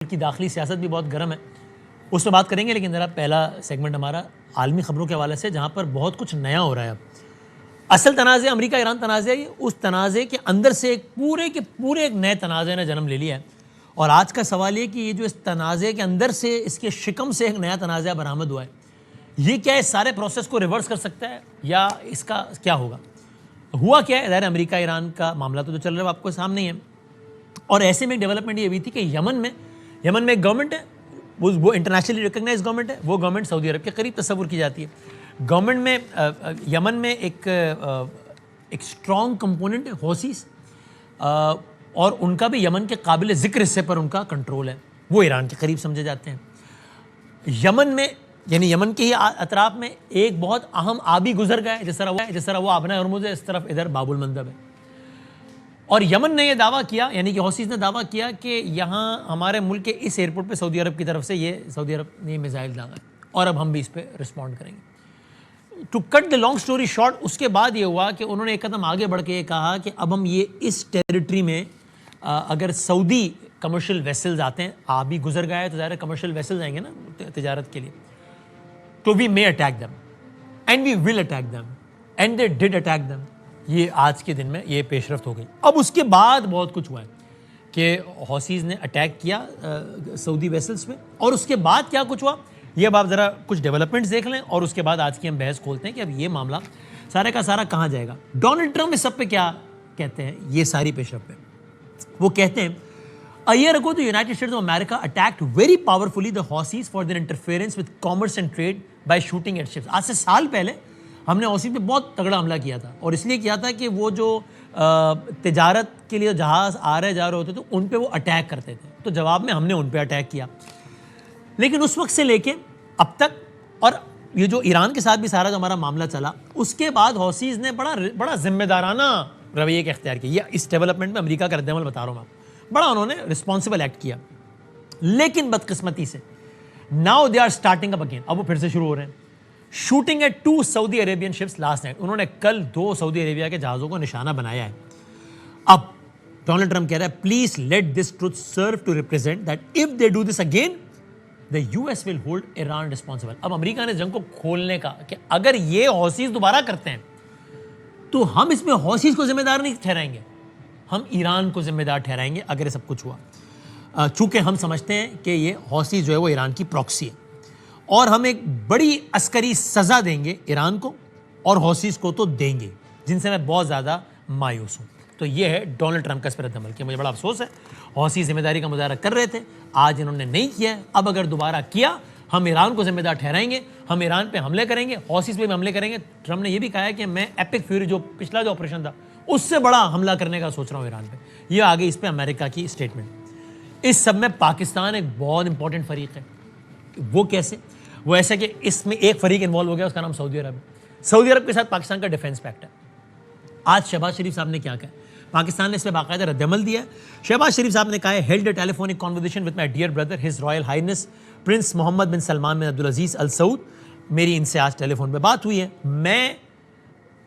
की दाखिली सियासत भी बहुत गर्म है, उस पर बात करेंगे। लेकिन ज़रा पहला सेगमेंट हमारा आलमी ख़बरों के हवाले से, जहाँ पर बहुत कुछ नया हो रहा है। अब असल तनाज़े अमेरिका ईरान तनाज़े है, उस तनाज़े के अंदर से एक पूरे के पूरे एक नए तनाज़े ने जन्म ले लिया है। और आज का सवाल ये कि ये जो इस तनाज़े के अंदर से, इसके शिकम से एक नया तनाज़ा बरामद हुआ है, ये क्या इस सारे प्रोसेस को रिवर्स कर सकता है या इसका क्या होगा? हुआ क्या है? ज़ाहिर अमेरिका ईरान का मामला तो जो चल रहा है आपको सामने ही है। और ऐसे में डेवलपमेंट ये हुई थी कि यमन में एक गवर्नमेंट है, वो इंटरनेशनली रिकग्नाइज गवर्नमेंट है। वो गवर्नमेंट सऊदी अरब के करीब तस्वुर की जाती है। गवर्नमेंट में यमन में एक स्ट्रॉन्ग कंपोनेंट है हौसीस, और उनका भी यमन के काबिल ज़िक्र हिस्से पर उनका कंट्रोल है। वो ईरान के करीब समझे जाते हैं। यमन में यानी यमन के ही अतराफ में एक बहुत अहम आबी गुजर गया है, जिस तरह वो आबना हरमुज़ है, इस तरफ इधर बाबुल मंदब है। और यमन ने यह दावा किया, यानी कि हौसीस ने दावा किया कि यहाँ हमारे मुल्क के इस एयरपोर्ट पे सऊदी अरब की तरफ से सऊदी अरब ने मिसाइल दागा है और अब हम भी इस पर रिस्पॉन्ड करेंगे। To cut the long story short, उसके बाद ये हुआ कि उन्होंने एक कदम आगे बढ़ के ये कहा कि अब हम ये इस टेरिटरी में अगर सऊदी कमर्शियल वेसल्स आते हैं, आप भी गुजर गए तो ज़ाहिर कमर्शियल वेसल्स आएंगे ना तिजारत के लिए, तो we may attack them and we will attack them and they did attack them. ये आज के दिन में ये पेशरफ्त हो गई। अब उसके बाद बहुत कुछ हुआ है कि हौसीज़ ने अटैक किया सऊदी वेसल्स में, और उसके बाद क्या कुछ हुआ ये अब आप ज़रा कुछ डेवलपमेंट्स देख लें, और उसके बाद आज की हम बहस खोलते हैं कि अब ये मामला सारे का सारा कहाँ जाएगा। डोनाल्ड ट्रंप इस सब पे क्या कहते हैं, ये सारी पेशरफ्त पे वो कहते हैं, A year ago, the United States of America attacked very powerfully the Houthis for their interference with commerce and trade by shooting at ships. आज से साल पहले हमने हौसी पे बहुत तगड़ा हमला किया था, और इसलिए किया था कि वो जो तिजारत के लिए जहाज़ आ रहे जा रहे होते थे उन पे वो अटैक करते थे, तो जवाब में हमने उन पे अटैक किया। लेकिन उस वक्त से लेके अब तक, और ये जो ईरान के साथ भी सारा जो हमारा मामला चला, उसके बाद हौसीज़ ने बड़ा जिम्मेदाराना रवैये का इख्तियार किया। इस डेवलपमेंट में अमेरिका का रद्द-ए-अमल बता रहा हूँ मैं, बड़ा उन्होंने रिस्पॉन्सिबल एक्ट किया। लेकिन बदकिस्मती से now they are starting up again, अब वो फिर से शुरू हो रहे हैं। Shooting at 2 Saudi Arabian ships last night, उन्होंने कल 2 सऊदी अरेबिया के जहाज़ों को निशाना बनाया है। अब डोनाल्ड ट्रंप कह रहा है, please let this truth serve to represent that if they do this again the US will hold Iran responsible. अब अमेरिका ने जंग को खोलने का कि अगर ये हौसीज़ दोबारा करते हैं तो हम इसमें हौसीज़ को जिम्मेदार नहीं ठहराएंगे, हम ईरान को जिम्मेदार ठहराएंगे अगर ये सब कुछ हुआ। चूँकि हम समझते हैं कि ये हौसी जो है वो ईरान की प्रॉक्सी है, और हम एक बड़ी अस्करी सज़ा देंगे ईरान को, और हौसीज़ को तो देंगे, जिनसे मैं बहुत ज़्यादा मायूस हूँ। तो ये है डोनाल्ड ट्रंप का इस पर रद्द-ए-अमल किया। मुझे बड़ा अफसोस है, हौसी जिम्मेदारी का मुजाहरा कर रहे थे, आज इन्होंने नहीं किया है। अब अगर दोबारा किया, हम ईरान को जिम्मेदार ठहराएंगे, हम ईरान पे हमले करेंगे, हौसीज़ पे भी हमले करेंगे। ट्रंप ने यह भी कहा है कि मैं एपिक फ्यूरी, जो पिछला जो ऑपरेशन था, उससे बड़ा हमला करने का सोच रहा हूँ ईरान पे। ये आगे इस पे अमेरिका की स्टेटमेंट। इस सब में पाकिस्तान एक बहुत इंपॉर्टेंट फरीक है। वो कैसे? वो ऐसा कि इसमें एक फरीक इन्वॉल्व हो गया, उसका नाम सऊदी अरब है। सऊदी अरब के साथ पाकिस्तान का डिफेंस पैक्ट है। आज शहबाज शरीफ साहब ने क्या कहा, पाकिस्तान ने इस पर बाकायदा रद्द-ए-अमल दिया है। शहबाज शरीफ साहब ने कहा है, held a telephonic conversation with my dear brother his royal highness prince Mohammed bin Salman bin Abdul Aziz Al Saud. मेरी इनसे आज टेलीफोन पर बात हुई है। मैं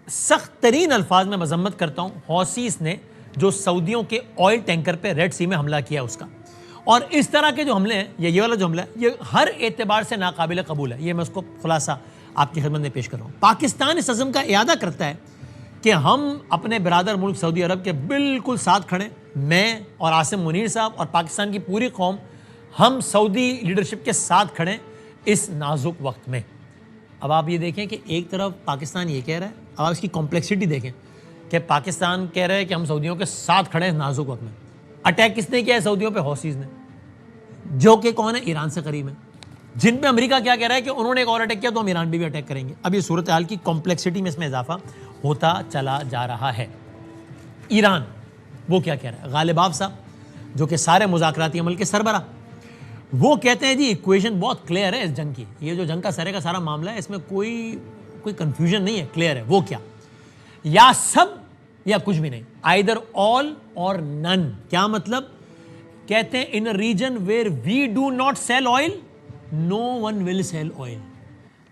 सख्त तरीन अल्फाज में मजम्मत करता हूँ हौसीज़ ने जो सऊदियों के ऑयल टैंकर पे रेड सी में हमला किया उसका, और इस तरह के जो हमले हैं, ये वाला जो हमला है, ये हर एतबार से नाकाबिल कबूल है। ये मैं उसको खुलासा आपकी खिदमत में पेश कर रहा हूँ। पाकिस्तान इस अज़म का इरादा करता है कि हम अपने बिरादर मुल्क सऊदी अरब के बिल्कुल साथ खड़े, मैं और आसिम मुनीर साहब और पाकिस्तान की पूरी कौम, हम सऊदी लीडरशिप के साथ खड़े इस नाजुक वक्त में। अब आप ये देखें कि एक तरफ पाकिस्तान ये कह रहा है, अब आप इसकी कॉम्प्लेक्सिटी देखें कि पाकिस्तान कह रहा है कि हम सऊदियों के साथ खड़े हैं नाजुक वक्त में। अटैक किसने किया है सऊदियों पे? हौसीज़ ने, जो कि कौन है? ईरान से करीब है। जिन पे अमेरिका क्या कह रहा है कि उन्होंने एक और अटैक किया तो हम ईरान पे भी अटैक करेंगे। अब ये सूरत हाल की कॉम्प्लेक्सिटी में इसमें इजाफा होता चला जा रहा है। ईरान वो क्या कह रहा है? गालिब आफ साहब, जो कि सारे मुज़ाकराती अमल के सरबरा, वो कहते हैं जी इक्वेशन बहुत क्लियर है इस जंग की। ये जो जंग का सारा मामला है, इसमें कोई कंफ्यूजन नहीं है, क्लियर है। वो क्या? या सब या कुछ भी नहीं, आइदर ऑल और नन। क्या मतलब? कहते हैं in a region where we do not sell oil, no one will sell oil.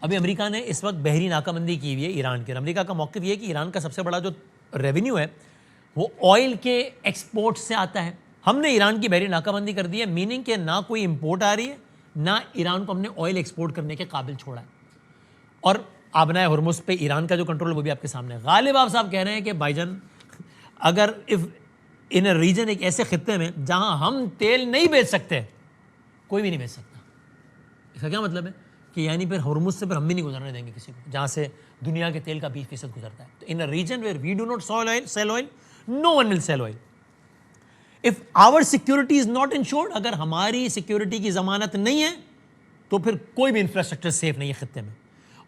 अभी अमेरिका ने इस वक्त बहरी नाकाबंदी की हुई है ईरान के। अमेरिका का मौक़िफ़ ये है कि ईरान का सबसे बड़ा जो रेवेन्यू है वो ऑयल के एक्सपोर्ट से आता है, हमने ईरान की बहरी नाकाबंदी कर दी है, मीनिंग कि ना कोई इंपोर्ट आ रही है, ना ईरान को हमने ऑयल एक्सपोर्ट करने के काबिल छोड़ा है। और आबनाए हुर्मुज़ पे ईरान का जो कंट्रोल है वो भी आपके सामने है। गालिब आप साहब कह रहे हैं कि भाईजान अगर इफ इन अ रीजन, एक ऐसे खित्ते में जहां हम तेल नहीं बेच सकते, कोई भी नहीं बेच सकता, इसका क्या मतलब है कि यानी फिर हुर्मुज़ से फिर हम भी नहीं गुजरने देंगे किसी को, जहाँ से दुनिया के तेल का 20% गुजरता है। तो in a region where we do not sell oil, no one will sell oil. If our security is not insured, अगर हमारी सिक्योरिटी की जमानत नहीं है तो फिर कोई भी इंफ्रास्ट्रक्चर सेफ नहीं है खित्ते में।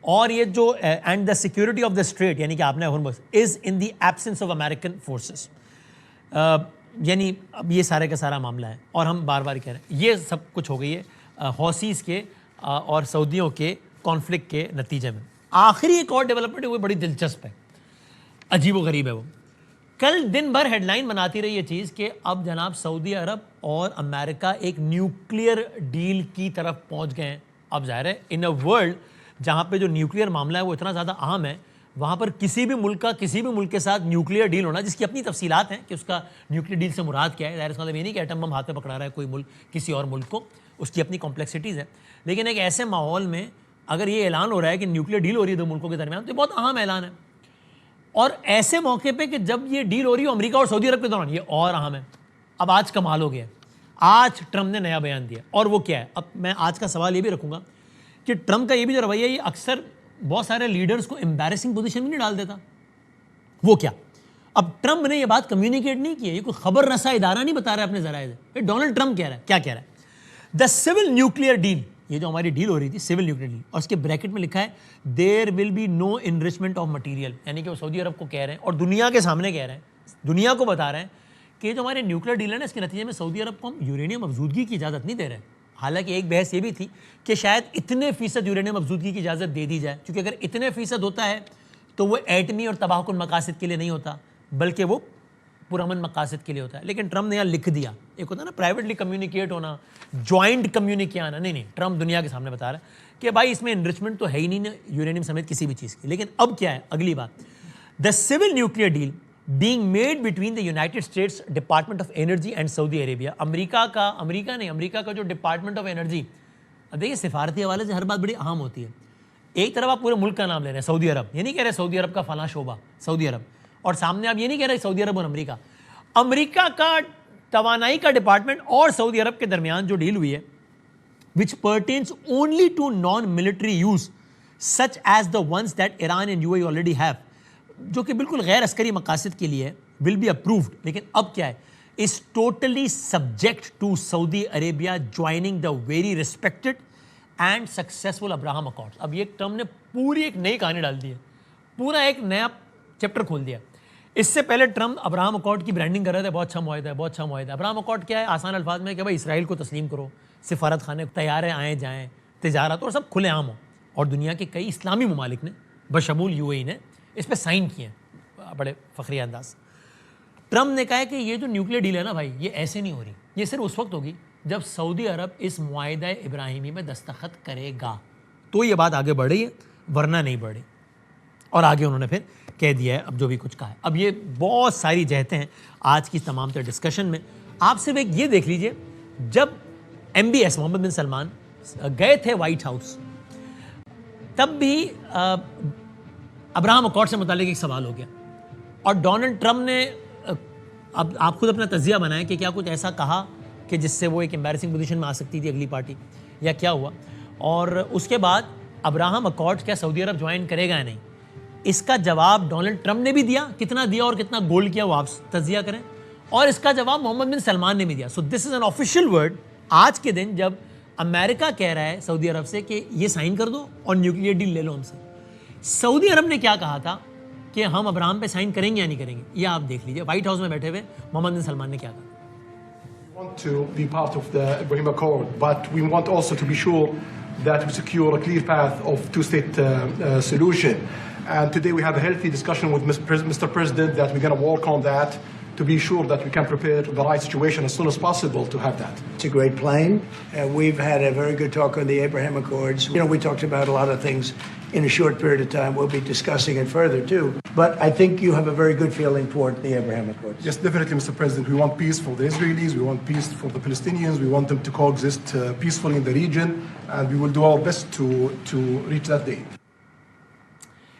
और ये जो and the security of the strait यानी कि आपने Hormuz is in the absence of American forces, यानी अब ये सारे का सारा मामला है। और हम बार बार कह रहे हैं ये सब कुछ हो गई है हौसीज़ के और सऊदियों के कॉन्फ्लिक्ट के नतीजे में। आखिरी एक और डेवलपमेंट है, वो बड़ी दिलचस्प है, अजीब व गरीब है। वो कल दिन भर हेडलाइन बनाती रही ये चीज़ कि अब जनाब सऊदी अरब और अमेरिका एक न्यूक्लियर डील की तरफ पहुंच गए हैं। अब ज़ाहिर है इन अ वर्ल्ड जहाँ पे जो न्यूक्लियर मामला है वो इतना ज़्यादा अहम है, वहाँ पर किसी भी मुल्क का किसी भी मुल्क के साथ न्यूक्लियर डील होना, जिसकी अपनी तफसीलात हैं कि उसका न्यूक्लियर डील से मुराद क्या है। ज़ाहिर मतलब ये नहीं कि एटम बम हाथ में पकड़ा रहा है कोई मुल्क किसी और मुल्क को, उसकी अपनी कॉम्प्लेक्सिटीज़ है। लेकिन एक ऐसे माहौल में अगर ये ऐलान हो रहा है कि न्यूक्लियर डील हो रही है दो मुल्कों के दरमियान, तो बहुत अहम ऐलान है। और ऐसे मौके पे कि जब ये डील हो रही हो अमेरिका और सऊदी अरब के दौरान, ये और अहम है। अब आज कमाल हो गया, आज ट्रम्प ने नया बयान दिया, और वो क्या है। अब मैं आज का सवाल ये भी रखूँगा कि ट्रम्प का ये भी जो रवैया ये अक्सर बहुत सारे लीडर्स को एम्बैरेसिंग पोजीशन में नहीं डाल देता। वो क्या, अब ट्रम्प ने ये बात कम्युनिकेट नहीं की है, ये कोई खबर रसा इदारा नहीं बता रहा है अपने जराए से, ये डोनाल्ड ट्रम्प कह रहा है। क्या कह रहा है? द सिविल न्यूक्लियर डील, ये जो हमारी डील हो रही थी सिविल न्यूक्लियर डील, और उसके ब्रैकेट में लिखा है there will be no enrichment of material, यानी कि वो सऊदी अरब को कह रहे हैं और दुनिया के सामने कह रहे हैं, दुनिया को बता रहे हैं कि जो हमारे न्यूक्लियर डील है ना, इसके नतीजे में सऊदी अरब को हम यूरेनियम अफजूदगी की इजाज़त नहीं दे रहे हैं। हालांकि एक बहस ये भी थी कि शायद इतने फ़ीसद यूरेनियम अफजूदगी की इजाज़त दे दी जाए, क्योंकि अगर इतने फ़ीसद होता है तो वो एटमी और तबाहकुन मकासद के लिए नहीं होता, बल्कि वो पुरअमन मकासद के लिए होता है। लेकिन ट्रम्प ने यहाँ लिख दिया, एक होता है ना प्राइवेटली कम्युनिकेट होना, जॉइंट कम्युनिके आना, नहीं, ट्रम्प दुनिया के सामने बता रहा है कि भाई इसमें इनरिचमेंट तो है ही नहीं ना यूरेनियम समेत किसी भी चीज़ की। लेकिन अब क्या है अगली बात, the civil nuclear deal being made between the United States Department of Energy and Saudi Arabia, America का जो डिपार्टमेंट ऑफ एनर्जी, अब देखिए सिफारती हवाले से हर बात बड़ी अहम होती है। एक तरफ आप पूरे मुल्क का नाम ले रहे हैं सऊदी अरब, ये नहीं कह रहे सऊदी अरब का फला शोबा सऊदी अरब, और सामने आप ये नहीं कह रहे सऊदी अरब और अमेरिका का तवानाई का डिपार्टमेंट और सऊदी अरब के दरमियान जो डील हुई है, which pertains only to non military use such as the ones that Iran and UAE already have, जो कि बिल्कुल गैर अस्करी मकासद के लिए विल बी अप्रूव्ड। लेकिन अब क्या है, is totally subject to Saudi Arabia joining the very respected and successful Abraham Accords. अब ये ट्रम्प ने पूरी एक नई कहानी डाल दी है, पूरा एक नया चैप्टर खोल दिया। इससे पहले ट्रम्प अब्राहम अकॉर्ड की ब्रांडिंग कर रहे थे, बहुत अच्छा मुआहिदा है, बहुत अच्छा मुआहिदा है। अब्राहम अकॉर्ड क्या है, आसान अल्फाज में कि भाई इसराइल को तस्लीम करो, सिफारत खाने तैयार है, आए जाएँ, तिजारत और सब खुलेआम हो। और दुनिया के कई इस्लामी ममालिक ने बशमूल यूएई ने इस पर साइन किए हैं बड़े फ़ख्री अंदाज। ट्रम्प ने कहा है कि ये जो न्यूक्लियर डील है ना भाई, ये ऐसे नहीं हो रही, ये सिर्फ उस वक्त होगी जब सऊदी अरब इस मुआहिदा इब्राहिमी में दस्तखत करेगा, तो ये बात आगे बढ़ रही है, वरना नहीं बढ़ी। और आगे उन्होंने फिर कह दिया है अब जो भी कुछ कहा है। अब ये बहुत सारी जहतें हैं आज की तमाम तर डिस्कशन में। आप सिर्फ एक ये देख लीजिए, जब MBS मोहम्मद बिन सलमान गए थे वाइट हाउस, तब भी अब्राहम अकॉर्ड से मुतालिक एक सवाल हो गया, और डोनाल्ड ट्रम्प ने अब आप खुद अपना तजिया बनाएं कि क्या कुछ ऐसा कहा कि जिससे वो एक एम्बैरेसिंग पोजीशन में आ सकती थी अगली पार्टी, या क्या हुआ। और उसके बाद अब्राहम अकॉर्ड क्या सऊदी अरब ज्वाइन करेगा या नहीं, इसका जवाब डोनाल्ड ट्रम्प ने भी दिया, कितना दिया और कितना गोल्ड किया वो आप तजिया करें, और इसका जवाब मोहम्मद बिन सलमान ने भी दिया। So this is an official word आज के दिन, जब अमेरिका कह रहा है सऊदी अरब से कि ये साइन कर दो और न्यूक्लियर डील ले लो हमसे। सऊदी अरब ने क्या कहा था कि हम अब्राहम पे साइन करेंगे या नहीं करेंगे, ये आप देख लीजिए। व्हाइट हाउस में बैठे हुए मोहम्मद बिन सलमान ने क्या कहा। Want to be part of the Ibrahim Accord, but we want also to be sure that we secure a clear path of two-state solution. And today we have a healthy discussion with Mr. President that we're going to work on that to be sure that we can prepare the right situation as soon as possible to have that. It's a great plan. We've had a very good talk on the Abraham Accords. We talked about a lot of things in a short period of time. We'll be discussing it further, too. But I think you have a very good feeling toward the Abraham Accords. Yes, definitely, Mr. President. We want peace for the Israelis. We want peace for the Palestinians. We want them to coexist peacefully in the region. And we will do our best to reach that day.